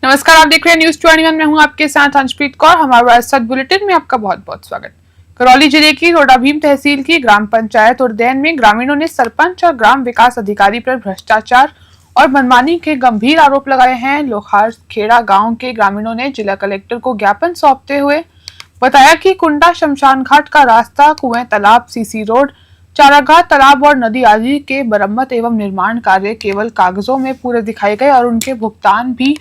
नमस्कार, आप देख रहे हैं न्यूज 21। मैं हूं आपके साथ अंशप्रीत कौर। हमारे साथ बुलेटिन में आपका बहुत बहुत स्वागत। करौली जिले की रोडाभीम तहसील की ग्राम पंचायत उर्दैन में ग्रामीणों ने सरपंच और ग्राम विकास अधिकारी पर भ्रष्टाचार और मनमानी के गंभीर आरोप लगाए हैं। लोहार खेड़ा गाँव के ग्रामीणों ने जिला कलेक्टर को ज्ञापन सौंपते हुए बताया कि कुंडा शमशान घाट का रास्ता, कुएं, तालाब, सीसी रोड, चारागाह, तालाब और नदी आदि के मरम्मत एवं निर्माण कार्य केवल कागजों में पूरे दिखाए गए और उनके भुगतान भी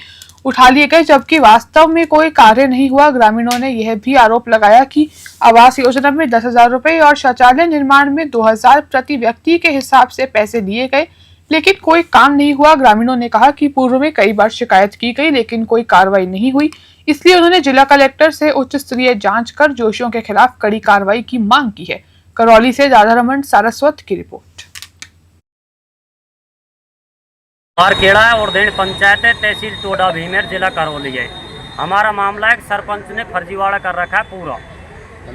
उठा लिए गए, जबकि वास्तव में कोई कार्य नहीं हुआ। ग्रामीणों ने यह भी आरोप लगाया कि आवास योजना में 10,000 रुपए और शौचालय निर्माण में 2,000 प्रति व्यक्ति के हिसाब से पैसे लिए गए, लेकिन कोई काम नहीं हुआ। ग्रामीणों ने कहा कि पूर्व में कई बार शिकायत की गई लेकिन कोई कार्रवाई नहीं हुई, इसलिए उन्होंने जिला कलेक्टर से उच्च स्तरीय जांच कर दोषियों के खिलाफ कड़ी कार्रवाई की मांग की है। करौली से राधारमण सारस्वत की रिपोर्ट। खेड़ा है और देन पंचायत है, तहसील टोडा भीमेर, जिला करौली है। हमारा मामला है कि सरपंच ने फर्जीवाड़ा कर रखा है। पूरा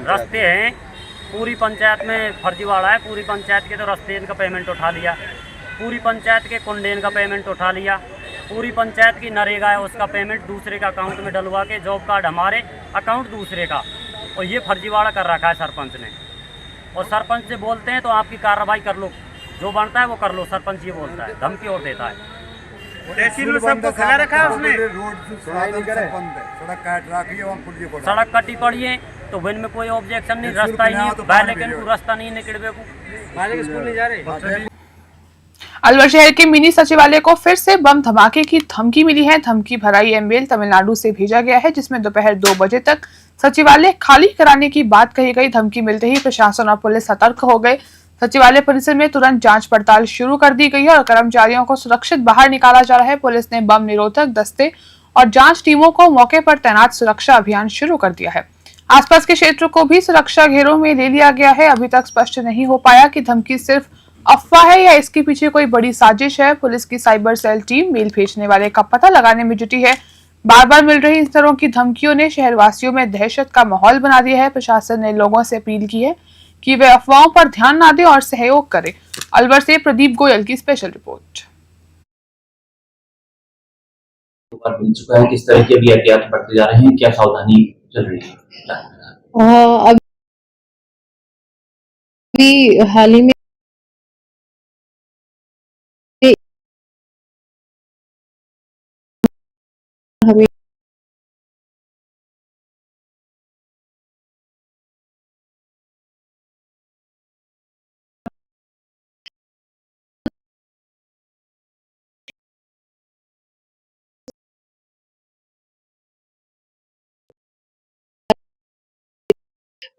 रास्ते हैं, पूरी पंचायत में फर्जीवाड़ा है। पूरी पंचायत के तो रास्ते का पेमेंट उठा लिया, पूरी पंचायत के कुंडेन का पेमेंट उठा लिया, पूरी पंचायत की नरेगा है उसका पेमेंट दूसरे का अकाउंट में डलवा के, जॉब कार्ड हमारे अकाउंट दूसरे का, और ये फर्जीवाड़ा कर रखा है सरपंच ने। और सरपंच से बोलते हैं तो आपकी कार्रवाई कर लो, जो बनता है वो कर लो। सरपंच ये बोलता है, धमकी और देता है। सबको खिला रखा है उसने। सड़क कटी पड़ी है तो वन में कोई ऑब्जेक्शन नहीं, रास्ता ही नहीं, लेकिन रास्ता नहीं निकलवे को स्कूल नहीं जा रहे। अलवर शहर के मिनी सचिवालय को फिर से बम धमाके की धमकी मिली है। धमकी भरा ईमेल तमिलनाडु से भेजा गया है, जिसमें दोपहर 2 बजे तक सचिवालय खाली कराने की बात कही गई। धमकी मिलते ही प्रशासन और पुलिस सतर्क हो गए। सचिवालय परिसर में तुरंत जांच पड़ताल शुरू कर दी गई है और कर्मचारियों को सुरक्षित बाहर निकाला जा रहा है। पुलिस ने बम निरोधक दस्ते और जांच टीमों को मौके पर तैनात सुरक्षा अभियान शुरू कर दिया है। आसपास के क्षेत्र को भी सुरक्षा घेरों में ले लिया गया है। अभी तक स्पष्ट नहीं हो पाया कि धमकी सिर्फ अफवाह है या इसके पीछे कोई बड़ी साजिश है। पुलिस की साइबर सेल टीम मेल भेजने वाले का पता लगाने में जुटी है। बार बार मिल रही इस तरह की धमकियों ने शहरवासियों में दहशत का माहौल बना दिया है। प्रशासन ने लोगों से अपील की है कि वे अफवाहों पर ध्यान न दें और सहयोग करें। अलवर से प्रदीप गोयल की स्पेशल रिपोर्ट। मिल चुका है, किस तरह के भी एहतियात बरते जा रहे हैं, क्या सावधानी चल रही है? अभी हाल ही में हमें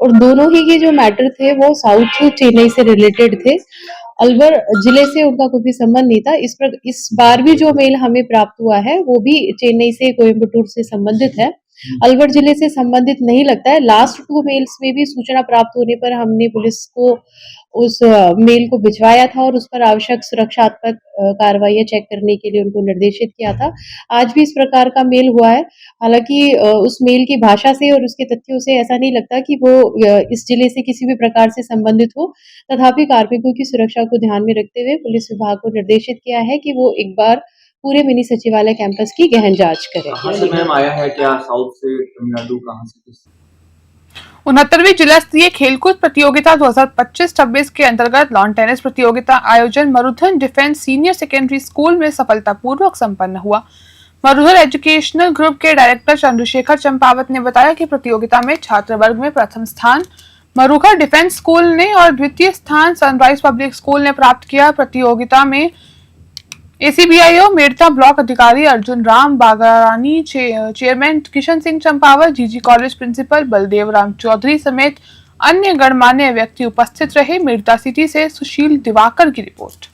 और दोनों ही के जो मैटर थे वो साउथ चेन्नई से रिलेटेड थे। अलवर जिले से उनका कोई भी संबंध नहीं था। इस बार भी जो मेल हमें प्राप्त हुआ है वो भी चेन्नई से, कोयम्बटूर से संबंधित है, अलवर जिले से संबंधित नहीं लगता है। लास्ट 2 मेल्स में भी सूचना प्राप्त होने पर हमने पुलिस को उस मेल को भिजवाया था और उस पर आवश्यक सुरक्षात्मक कार्रवाइयां चेक करने के लिए उनको निर्देशित किया था। आज भी इस प्रकार का मेल हुआ है। हालांकि उस मेल की भाषा से और उसके तथ्यों से ऐसा नहीं लगता कि वो इस जिले से किसी भी प्रकार से संबंधित हो। तथापि कार्मिकों की सुरक्षा को ध्यान में रखते हुए पुलिस विभाग को निर्देशित किया है कि वो एक बार पूरे मिनी सचिवालय कैंपस की गहन जांच करें। कहां से मैम आया है, क्या साउथ से, तमिलनाडु, कहां से? 69वीं जिला स्तरीय खेलकूद प्रतियोगिता 2025-26 के अंतर्गत लॉन टेनिस प्रतियोगिता आयोजन Marudhar defence senior secondary school में सफलतापूर्वक संपन्न हुआ। मरुधर एजुकेशनल ग्रुप के डायरेक्टर चंद्रशेखर चंपावत ने बताया कि प्रतियोगिता में छात्र वर्ग में प्रथम स्थान मरुधर डिफेंस स्कूल ने और द्वितीय स्थान सनराइज पब्लिक स्कूल ने प्राप्त किया। प्रतियोगिता में एसीबीआईओ मेड़ता ब्लॉक अधिकारी अर्जुन राम बागारानी, चेयरमैन किशन सिंह चंपावत, जीजी कॉलेज प्रिंसिपल बलदेव राम चौधरी समेत अन्य गणमान्य व्यक्ति उपस्थित रहे। मेड़ता सिटी से सुशील दिवाकर की रिपोर्ट।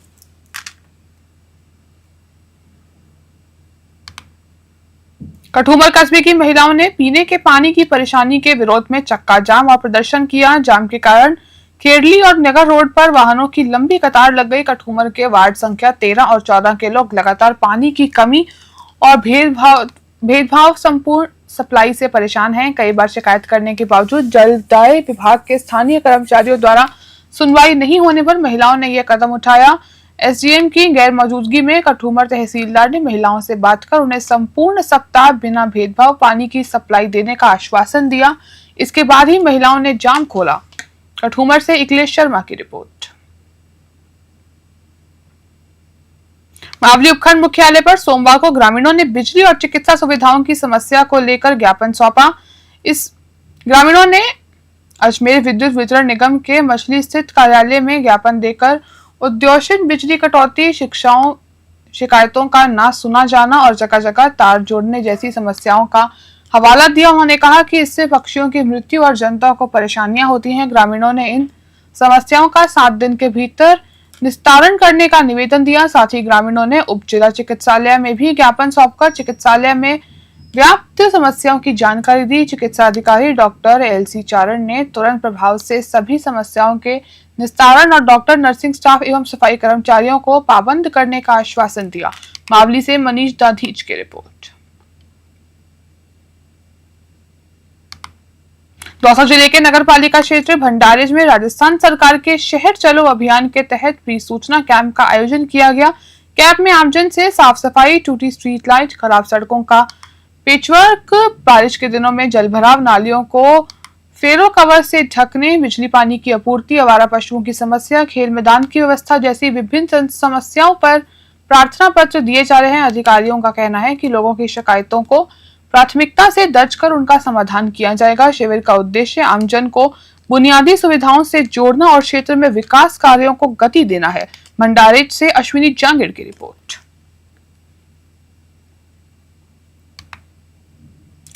कठूमर कस्बे की महिलाओं ने पीने के पानी की परेशानी के विरोध में चक्का जाम और प्रदर्शन किया। जाम के कारण खेड़ली और नगर रोड पर वाहनों की लंबी कतार लग गई। कठूमर के वार्ड संख्या 13 और 14 के लोग लगातार पानी की कमी और भेदभाव संपूर्ण सप्लाई से परेशान हैं। कई बार शिकायत करने के बावजूद जलदाय विभाग के स्थानीय कर्मचारियों द्वारा सुनवाई नहीं होने पर महिलाओं ने यह कदम उठाया। एसडीएम की गैर मौजूदगी में कठूमर तहसीलदार ने महिलाओं से बात कर उन्हें संपूर्ण सप्ताह बिना भेदभाव पानी की सप्लाई देने का आश्वासन दिया। इसके बाद ही महिलाओं ने जाम खोला। कठूमर से अखिलेश शर्मा की रिपोर्ट। मावली उपखंड मुख्यालय पर सोमवार को ग्रामीणों ने बिजली और चिकित्सा सुविधाओं की समस्या को लेकर ज्ञापन सौंपा। इस ग्रामीणों ने अजमेर विद्युत वितरण निगम के मछली स्थित कार्यालय में ज्ञापन देकर औद्योगिक बिजली कटौती, शिकायतों का ना सुना जाना और जगह जगह तार जोड़ने जैसी समस्याओं का हवाला दिया। उन्होंने कहा कि इससे पक्षियों की मृत्यु और जनता को परेशानियां होती हैं। ग्रामीणों ने इन समस्याओं का 7 दिन के भीतर निस्तारण करने का निवेदन दिया। साथ ही ग्रामीणों ने उप जिला चिकित्सालय में भी ज्ञापन सौंपकर चिकित्सालय में व्याप्त समस्याओं की जानकारी दी। चिकित्सा अधिकारी डॉक्टर एलसी चारण ने तुरंत प्रभाव से सभी समस्याओं के निस्तारण और डॉक्टर, नर्सिंग स्टाफ एवं सफाई कर्मचारियों को पाबंद करने का आश्वासन दिया। मावली से मनीष दाधीच की रिपोर्ट। दौसा जिले के नगर पालिका क्षेत्र भंडारेज में राजस्थान सरकार के शहर चलो अभियान के तहत प्री सूचना कैंप का आयोजन किया गया। कैंप में आमजन से साफ सफाई, टूटी स्ट्रीट लाइट, खराब सड़कों का पेचवर्क, बारिश के दिनों में जलभराव, नालियों को फेरो कवर से ढकने, बिजली पानी की आपूर्ति, आवारा पशुओं की समस्या, खेल मैदान की व्यवस्था जैसी विभिन्न समस्याओं पर प्रार्थना पत्र दिए जा रहे हैं। अधिकारियों का कहना है कि लोगों की शिकायतों को प्राथमिकता से दर्ज कर उनका समाधान किया जाएगा। शिविर का उद्देश्य आमजन को बुनियादी सुविधाओं से जोड़ना और क्षेत्र में विकास कार्यों को गति देना है। भंडारेज से अश्विनी जांगिड़ की रिपोर्ट।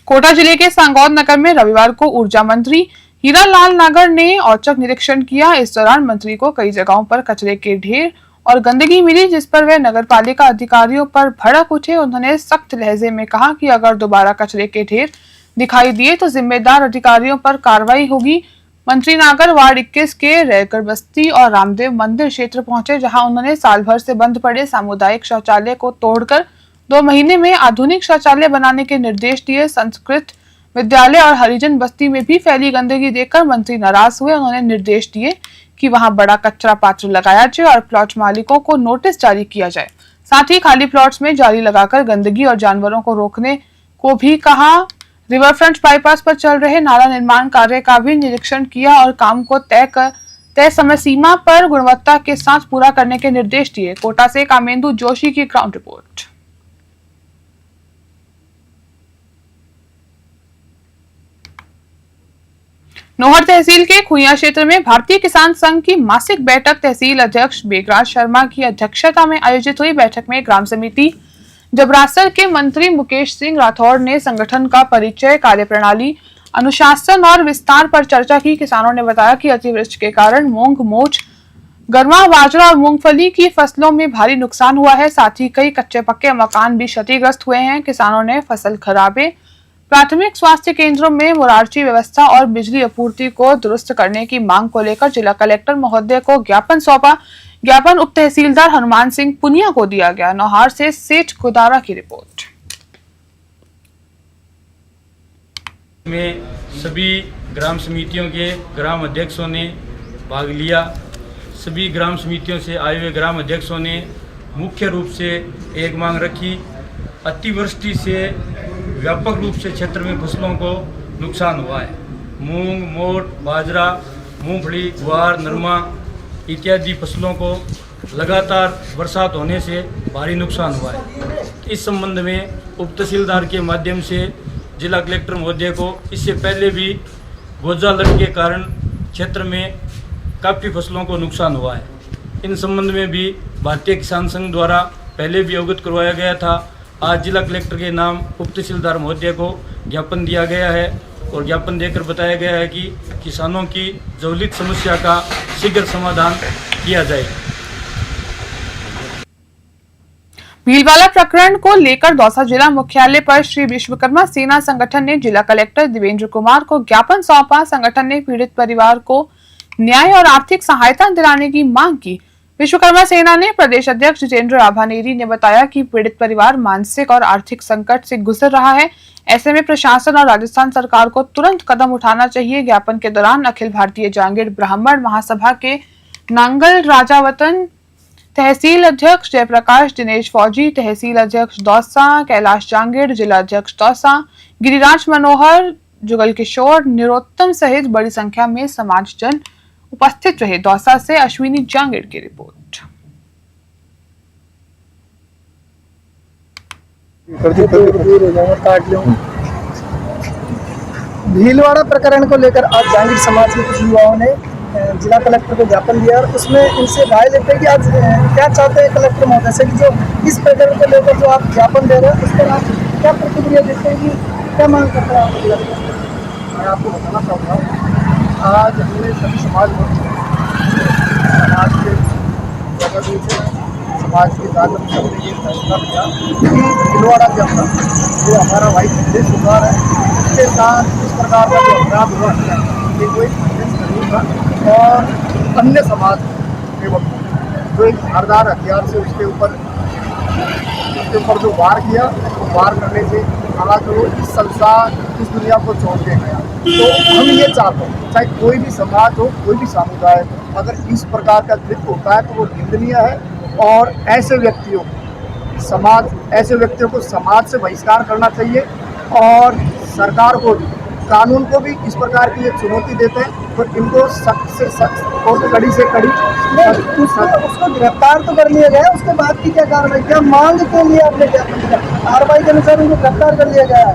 कोटा जिले के सांगौद नगर में रविवार को ऊर्जा मंत्री हीरालाल नागर ने औचक निरीक्षण किया। इस दौरान मंत्री को कई जगहों पर कचरे के ढेर और गंदगी मिली, जिस पर वे नगर पालिका अधिकारियों पर भड़क उठे। उन्होंने सख्त लहजे में कहा कि अगर दोबारा कचरे के ढेर दिखाई दिए तो जिम्मेदार अधिकारियों पर कार्रवाई होगी। मंत्री नागर वार्ड 21 के रैकर बस्ती और रामदेव मंदिर क्षेत्र पहुंचे, जहां उन्होंने साल भर से बंद पड़े सामुदायिक शौचालय को तोड़कर 2 महीने में आधुनिक शौचालय बनाने के निर्देश दिए। संस्कृत विद्यालय और हरिजन बस्ती में भी फैली गंदगी देखकर मंत्री नाराज हुए। उन्होंने निर्देश दिए कि वहां बड़ा कचरा पात्र लगाया जाए और प्लॉट मालिकों को नोटिस जारी किया जाए। साथ ही खाली प्लॉट्स में जाली लगाकर गंदगी और जानवरों को रोकने को भी कहा। रिवरफ्रंट बाईपास पर चल रहे नाला निर्माण कार्य का भी निरीक्षण किया और काम को तय समय सीमा पर गुणवत्ता के साथ पूरा करने के निर्देश दिए। कोटा से कामेंदु जोशी की ग्राउंड रिपोर्ट। नोहर तहसील के खुइया क्षेत्र में भारतीय किसान संघ की मासिक बैठक तहसील अध्यक्ष बेगराज शर्मा की अध्यक्षता में आयोजित हुई। बैठक में ग्राम समिति जबरासर के मंत्री मुकेश सिंह राठौड़ ने संगठन का परिचय, कार्यप्रणाली, अनुशासन और विस्तार पर चर्चा की। किसानों ने बताया कि अतिवृष्टि के कारण मूंग, मोच, गरमा, बाजरा और मूंगफली की फसलों में भारी नुकसान हुआ है। साथ ही कई कच्चे पक्के मकान भी क्षतिग्रस्त हुए हैं। किसानों ने फसल खराबे, प्राथमिक स्वास्थ्य केंद्रों में मोरार्जी व्यवस्था और बिजली आपूर्ति को दुरुस्त करने की मांग को लेकर जिला कलेक्टर महोदय को ज्ञापन सौंपा। ज्ञापन उप तहसीलदार हनुमान सिंह पुनिया को दिया गया। नौहार से सेठ गुदारा की रिपोर्ट। में सभी ग्राम समितियों के ग्राम अध्यक्षों ने भाग लिया। सभी ग्राम समितियों से आए हुए ग्राम अध्यक्षों ने मुख्य रूप से एक मांग रखी। अतिवृष्टि से व्यापक रूप से क्षेत्र में फसलों को नुकसान हुआ है। मूंग, मोट, बाजरा, मूंगफली, ग्वार, नरमा इत्यादि फसलों को लगातार बरसात होने से भारी नुकसान हुआ है। इस संबंध में उप तहसीलदार के माध्यम से जिला कलेक्टर महोदय को इससे पहले भी भूस्खलन के कारण क्षेत्र में काफ़ी फसलों को नुकसान हुआ है। इन संबंध में भी भारतीय किसान संघ द्वारा पहले भी अवगत करवाया गया था। आज जिला कलेक्टर के नाम उप तहसीलदार महोदय को ज्ञापन दिया गया है और ज्ञापन देकर बताया गया है कि किसानों की ज्वलित समस्या का शीघ्र समाधान किया जाए। भीलवाला प्रकरण को लेकर दौसा जिला मुख्यालय पर श्री विश्वकर्मा सेना संगठन ने जिला कलेक्टर देवेंद्र कुमार को ज्ञापन सौंपा। संगठन ने पीड़ित परिवार को न्याय और आर्थिक सहायता दिलाने की मांग की। विश्वकर्मा सेना ने प्रदेश अध्यक्ष जितेंद्र आभानेरी ने बताया कि पीड़ित परिवार मानसिक और आर्थिक संकट से गुजर रहा है। ऐसे में प्रशासन और राजस्थान सरकार को तुरंत कदम उठाना चाहिए। ज्ञापन के दौरान अखिल भारतीय जांगीर ब्राह्मण महासभा के नांगल राजावतन तहसील अध्यक्ष जयप्रकाश दिनेश फौजी, तहसील अध्यक्ष दौसा कैलाश जांगीर, जिला अध्यक्ष दौसा गिरिराज मनोहर, जुगल किशोर, निरोत्तम सहित बड़ी संख्या में समाजजन उपस्थित रहे। दौसा से अश्विनी जांगीर की रिपोर्ट। भीलवाड़ा प्रकरण को लेकर आज जांगीर समाज के कुछ युवाओं ने जिला कलेक्टर को ज्ञापन दिया और उसमें इनसे राय लेते हैं कि आज क्या चाहते हैं कलेक्टर महोदय से कि जो इस प्रकरण को लेकर जो आप ज्ञापन दे रहे हैं उस पर आप क्या प्रतिक्रिया देते हैं कि क्या मांग करते हैं आप? मैं आपको बताना चाहूँगा, आज हमने सभी समाज के समाज के साथ हमने ये फैसला किया कि भीलवाड़ा के अंदर जो हमारा भाई दिनेश कुमार है उसके साथ इस प्रकार का जो अपराध हुआ है ये कोई नहीं था और अन्य समाज के वक्त जो एक धारदार हथियार से उसके ऊपर जो वार किया तो वार करने से हालांकि वो इस संसार इस दुनिया को छोड़ के गया। तो हम ये चाहते हैं चाहे कोई भी समाज हो कोई भी समुदाय हो, अगर इस प्रकार का कृत्य होता है तो वो निंदनीय है और ऐसे व्यक्तियों को समाज से बहिष्कार करना चाहिए और सरकार को भी कानून को भी इस प्रकार की एक चुनौती देते हैं और इनको सख्त से सख्त और कड़ी से कड़ी। उसको गिरफ्तार तो कर लिया गया, उसके बाद की क्या कार्रवाई, क्या मांग के लिए आपने ज्ञापन दिया? कार्रवाई के अनुसार उनको गिरफ्तार कर लिया गया है,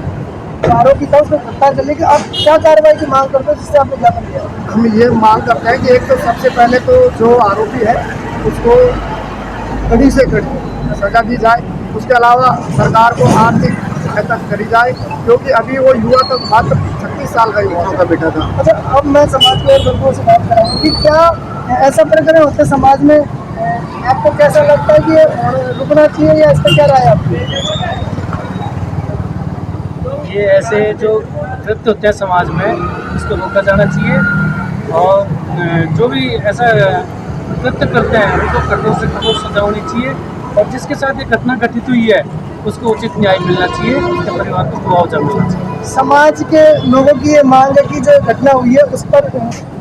आरोपी था उसको गिरफ्तार कर लिया। आप क्या कार्रवाई की मांग करते हैं जिससे आपने ज्ञापन दिया? हम ये मांग करते हैं कि एक तो सबसे पहले तो जो आरोपी है उसको कड़ी से कड़ी सजा दी जाए, उसके अलावा सरकार को आर्थिक सहायता करी जाए क्योंकि अभी वो युवा तो मात्र 36 साल का युवाओं का बेटा था। अच्छा, अब मैं समाज के लोगों से बात कर रहा हूँ कि क्या ऐसा प्रकरण होता है समाज में, आपको कैसा लगता है कि रुकना चाहिए या इस पर क्या राय है आपकी? ये ऐसे जो कृत्य होते हैं समाज में इसको रोका जाना चाहिए और जो भी ऐसा कृत्य करते हैं उनको कठोर से कठोर सजा होनी चाहिए और जिसके साथ ये घटना घटित हुई है उसको उचित न्याय मिलना चाहिए, उसके परिवार को मुआवजा मिलना चाहिए। समाज के लोगों की ये मांग है कि जो घटना हुई है उस पर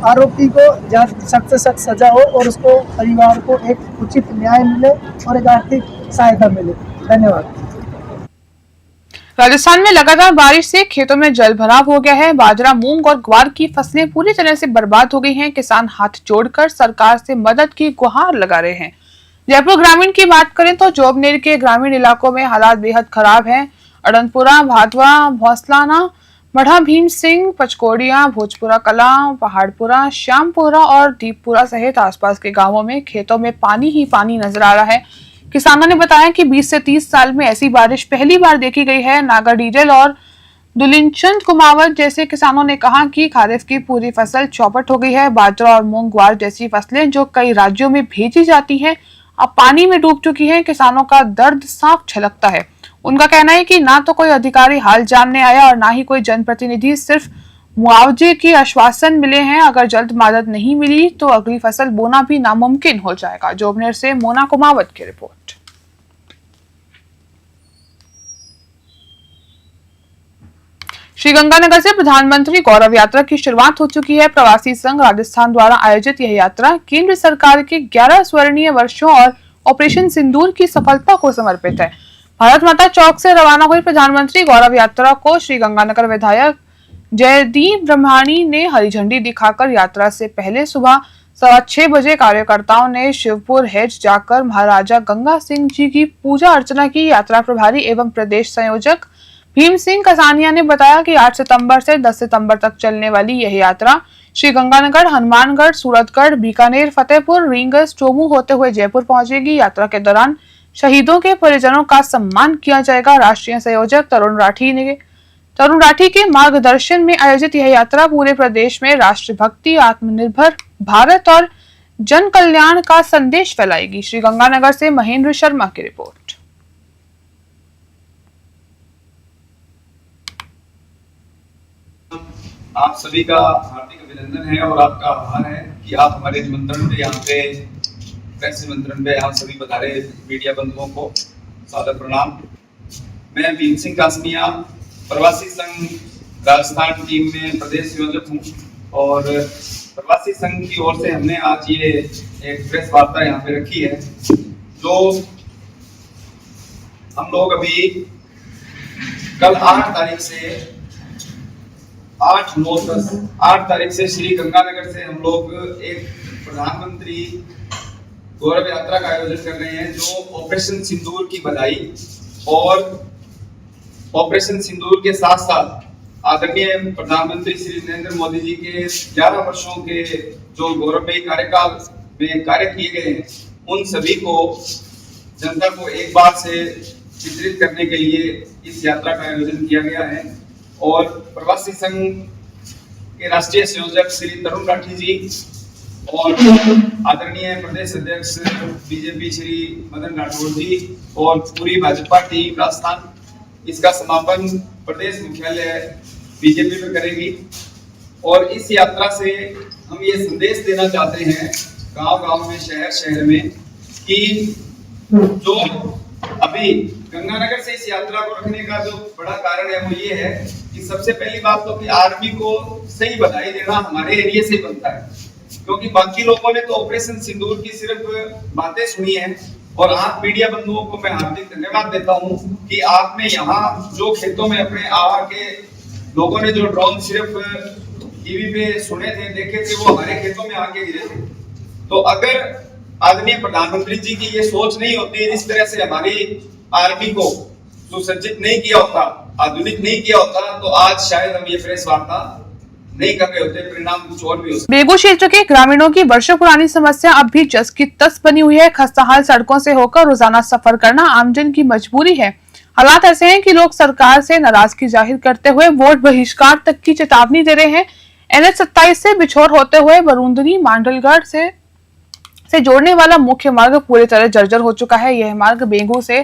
आरोपी को सख्त से सख्त सजा हो और उसको परिवार को एक उचित न्याय मिले और एक आर्थिक सहायता मिले। धन्यवाद। राजस्थान में लगातार बारिश से खेतों में जल भराव हो गया है। बाजरा, मूंग और ग्वार की फसलें पूरी तरह से बर्बाद हो गई हैं। किसान हाथ जोड़कर सरकार से मदद की गुहार लगा रहे हैं। जयपुर ग्रामीण की बात करें तो जोबनेर के ग्रामीण इलाकों में हालात बेहद खराब हैं। अड़नपुरा, भादवा, भौसलाना, मढ़ा भीम सिंह, पचकोड़िया, भोजपुरा कला, पहाड़पुरा, श्यामपुरा और दीपपुरा सहित आसपास के गांवों में खेतों में पानी ही पानी नजर आ रहा है। किसानों ने बताया कि 20 से 30 साल में ऐसी बारिश पहली बार देखी गई है। नागर डीजल और दुलिनचंद कुमावत जैसे किसानों ने कहा कि खारिफ की पूरी फसल चौपट हो गई है। बाजरा और मूंग, ग्वार जैसी फसलें जो कई राज्यों में भेजी जाती हैं अब पानी में डूब चुकी हैं। किसानों का दर्द साफ झलकता है। उनका कहना है कि ना तो कोई अधिकारी हाल जानने आया और ना ही कोई जनप्रतिनिधि, सिर्फ मुआवजे की आश्वासन मिले हैं। अगर जल्द मदद नहीं मिली तो अगली फसल बोना भी नामुमकिन हो जाएगा। जोबनेर से मोना कुमावत की रिपोर्ट। श्रीगंगानगर से प्रधानमंत्री गौरव यात्रा की शुरुआत हो चुकी है। प्रवासी संघ राजस्थान द्वारा आयोजित यह यात्रा केंद्र सरकार के 11 स्वर्णीय वर्षों और ऑपरेशन सिंदूर की सफलता को समर्पित है। भारत माता चौक से रवाना हुई प्रधानमंत्री गौरव यात्रा को श्रीगंगानगर विधायक जयदीप ब्रह्माणी ने हरी झंडी दिखाकर यात्रा से पहले सुबह 6:15 बजे कार्यकर्ताओं ने शिवपुर हेज जाकर महाराजा गंगा सिंह जी की पूजा अर्चना की। यात्रा प्रभारी एवं प्रदेश संयोजक भीम सिंह कसानिया ने बताया कि 8 सितंबर से 10 सितंबर तक चलने वाली यह यात्रा श्रीगंगानगर, हनुमानगढ़, सूरतगढ़, बीकानेर, फतेहपुर, रींगस, चोमू होते हुए जयपुर पहुंचेगी। यात्रा के दौरान शहीदों के परिजनों का सम्मान किया जाएगा। राष्ट्रीय संयोजक तरुण राठी के मार्गदर्शन में आयोजित यह यात्रा पूरे प्रदेश में राष्ट्रभक्ति, आत्मनिर्भर भारत और जन कल्याण का संदेश फैलाएगी। श्रीगंगानगर से महेंद्र शर्मा की रिपोर्ट। आप सभी का हार्दिक अभिनंदन है और आपका आभार है कि आप हमारे निमंत्रण पे यहाँ पे प्रेस निमंत्रण पे यहाँ सभी पधारे मीडिया बंधुओं को सादर प्रणाम। मैं भीम सिंह कासनिया प्रवासी संघ राजस्थान टीम में प्रदेश संयोजक हूँ और प्रवासी संघ की ओर से हमने आज ये एक प्रेस वार्ता यहाँ पे रखी है जो हम लोग अभी कल 8 तारीख से 8, 9, 10 8 तारीख से श्री गंगानगर से हम लोग एक प्रधानमंत्री गौरव यात्रा का आयोजन कर रहे हैं, जो ऑपरेशन सिंदूर की बधाई और ऑपरेशन सिंदूर के साथ साथ आदरणीय प्रधानमंत्री श्री नरेंद्र मोदी जी के 11 वर्षों के जो गौरवमयी कार्यकाल में कार्य किए गए हैं, उन सभी को जनता को एक बार से चित्रित करने के लिए इस यात्रा का आयोजन किया गया है। और प्रवासी संघ के राष्ट्रीय संयोजक श्री तरुण राठी जी और आदरणीय प्रदेश अध्यक्ष बीजेपी श्री मदन राठौर जी और पूरी भाजपा टीम राजस्थान, इसका समापन प्रदेश मुख्यालय बीजेपी में करेगी। और इस यात्रा से हम ये संदेश देना चाहते हैं गांव-गांव में, शहर-शहर में, कि जो अभी गंगानगर से इस यात्रा को रखने का जो बड़ा कारण है वो ये है कि सबसे पहली बात तो कि आर्मी को सही बधाई देना हमारे एरिया से बनता है, क्योंकि बाकी लोगों ने तो ऑपरेशन सिंदूर की सिर्फ बातें सुनी है। और आप मीडिया बंधुओं को मैं हार्दिक धन्यवाद देता हूं कि आपने यहाँ जो खेतों में अपने आके लोगों ने जो ड्रोन सिर्फ टीवी पे सुने थे, देखे थे, वो हमारे खेतों में आके गिरे थे। तो अगर आदरणीय प्रधानमंत्री जी की ये सोच नहीं होती, इस तरह से हमारी आर्मी को सुसज्जित नहीं किया होता, आधुनिक नहीं किया होता, तो आज शायद हम ये प्रेस वार्ता नहीं कर रहे होते, परिणाम कुछ और भी हो सकते। बेगू क्षेत्र के ग्रामीणों की वर्षों पुरानी समस्या अब भी जस की तस बनी हुई है। खस्ताहाल सड़कों से होकर रोजाना सफर करना आमजन की मजबूरी है। हालात ऐसे हैं कि लोग सरकार से नाराजगी जाहिर करते हुए वोट बहिष्कार तक की चेतावनी दे रहे हैं। NH 27 से बिछोर होते हुए बरूंदनी मांडलगढ़ से जोड़ने वाला मुख्य मार्ग पूरी तरह जर्जर हो चुका है। यह मार्ग बेगू से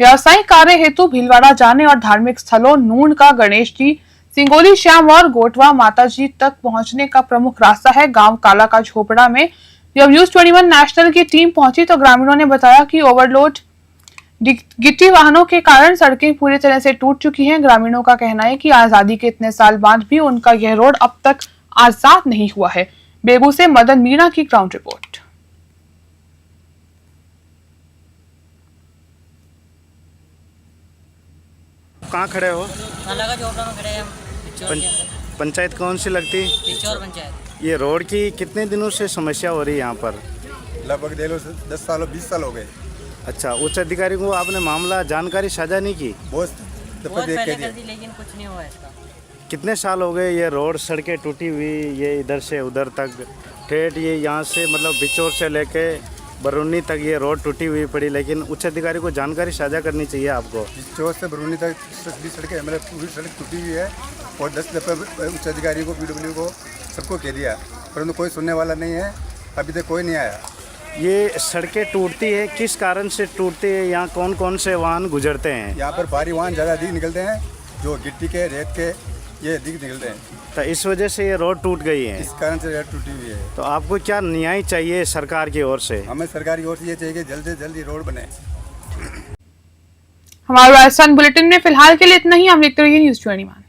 व्यावसायिक कार्य हेतु भीलवाड़ा जाने और धार्मिक स्थलों नून का गणेश जी, सिंगोली श्याम और गोटवा माता जी तक पहुंचने का प्रमुख रास्ता है। गांव काला का झोपड़ा में जब न्यूज 21 नेशनल की टीम पहुंची तो ग्रामीणों ने बताया कि ओवरलोड गिट्टी वाहनों के कारण सड़कें पूरी तरह से टूट चुकी हैं। ग्रामीणों का कहना है कि आजादी के इतने साल बाद भी उनका यह रोड अब तक आजाद नहीं हुआ है। बेगू से मदन मीणा की ग्राउंड रिपोर्ट। कहाँ खड़े हो? अलग झोपड़ा में खड़े हैं हम। पंचायत कौन सी लगती? पिछोर पंचायत। ये रोड की कितने दिनों से समस्या हो रही है यहाँ पर? लगभग 10 साल 20 साल हो गए। अच्छा, उच्च अधिकारी को आपने मामला जानकारी साझा नहीं की? बहुत पहले कर दी, लेकिन कुछ नहीं हुआ इसका। कितने साल हो गए ये रोड सड़कें टूटी हुई, ये इधर से उधर तक ठेठ, ये यहाँ से मतलब बिचौर से लेके बरूनी तक ये रोड टूटी हुई पड़ी, लेकिन उच्च अधिकारी को जानकारी साझा करनी चाहिए आपको। बिचौर से बरूनी तक सभी सड़कें हमारे पूरी सड़क टूटी हुई है और 10 दफे उच्च अधिकारी को, PW को, सबको कह दिया, परंतु कोई सुनने वाला नहीं है, अभी तक कोई नहीं आया। ये सड़कें टूटती है, किस कारण से टूटती है? यहाँ कौन कौन से वाहन गुजरते हैं? यहाँ पर भारी वाहन ज़्यादा अधिक निकलते हैं, जो गिट्टी के, रेत के, ये अधिक निकलते हैं। तो इस वजह से ये रोड टूट गई है? इस कारण से रोड टूटी हुई है। तो आपको क्या न्याय चाहिए सरकार की ओर से? हमें सरकार की ओर से ये चाहिए कि जल्द से जल्द ये रोड बने। हमारे राजस्थान बुलेटिन में फिलहाल के लिए इतना ही। हम देखते रहिए न्यूज 21।